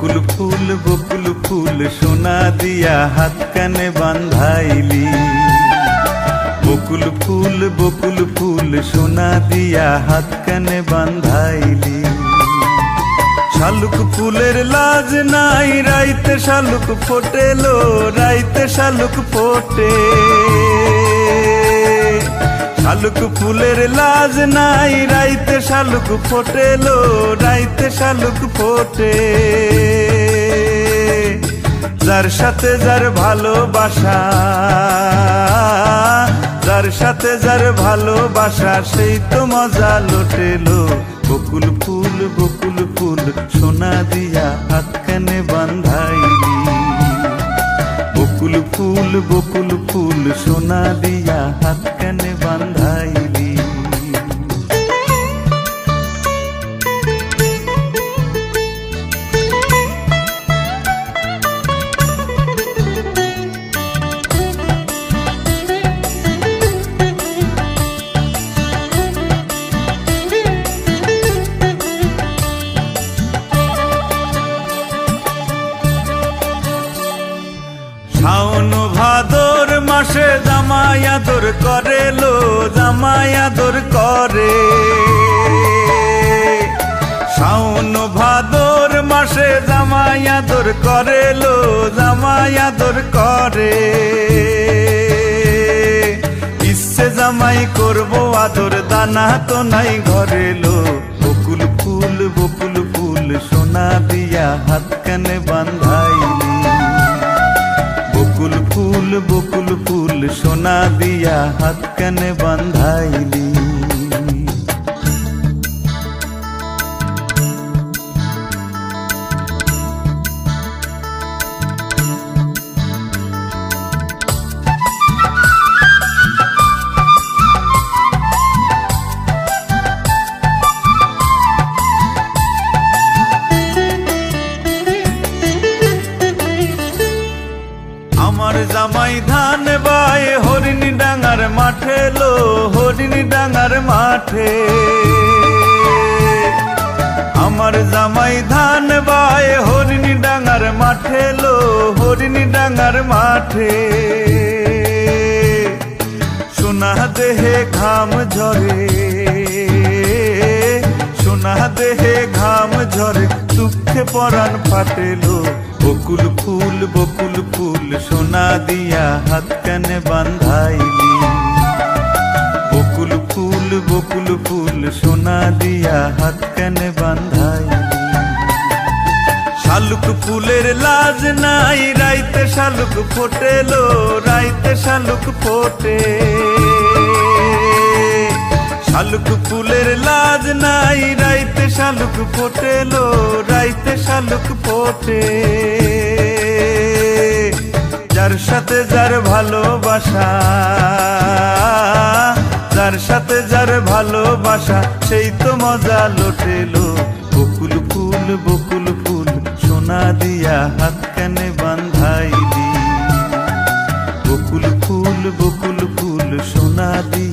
বকুল ফুল সোনা দিয়া হাত কানে বান্ধাইলি। বকুল ফুল সোনা দিয়া হাত কানে বান্ধাইলি। শালুক ফুলের লাজ নাই রাইতে শালুক ফোটেলো, রাইতে শালুক ফোটে। শালুক ফুলের লাজ নাই রাইতে শালুক ফোটেলো, রাইতে শালুক ফোটে। যার সাথে যার ভালোবাসা, যার সাথে যার ভালোবাসা সেই তো মজা লুটেলো। বকুল ফুল সোনা দিয়া হাত কানে বান্ধাইলি। বকুল ফুল সোনা দিয়া হাত কানে বান্ধাইলি। শাওন ভাদর মাসে জামাই আদর করে লো, জামাই আদর করে। শাওন ভাদর মাসে জামাই আদর করে লো, জামাই আদর করে। ইচ্ছে জামাই করবো আদর দানা তো নাই ঘরে লো। বকুল ফুল সোনা দিয়া হাত কানে বান্ধাইলি। বকুল ফুল সোনা দিয়া হাত কানে বান্ধাইলি। আমার জামাই ধান বাই হরিণী ডাঙার মাঠে লো, হরিণী ডাঙার মাঠে। আমার জামাই ধান বাই হরিণী ডাঙার মাঠে লো, হরিণী ডাঙার মাঠে। সোনা দেহে ঘাম ঝরে, সোনা দেহে ঘাম ঝরে, দুঃখে পরাণ ফাটেলো। বকুল ফুল সোনা দিয়া হাত কানে বান্ধাইলি। বকুল ফুল সোনা দিয়া হাত কানে বান্ধাইলি। শালুক ফুলের লাজ নাই রাইতে শালুক ফোটেলো, রাইতে শালুক ফোটে। শালুক ফুলের লাজ নাই রাইতে শালুক ফোটেলো, রাইতে শালুক ফোটে। যার সাথে যার ভালোবাসা, যার সাথে যার ভালোবাসা সেই তো মজা লুটেলো। বকুল ফুল সোনা দিয়া হাত কানে বান্ধাইলি। বকুল ফুল সোনা দিয়া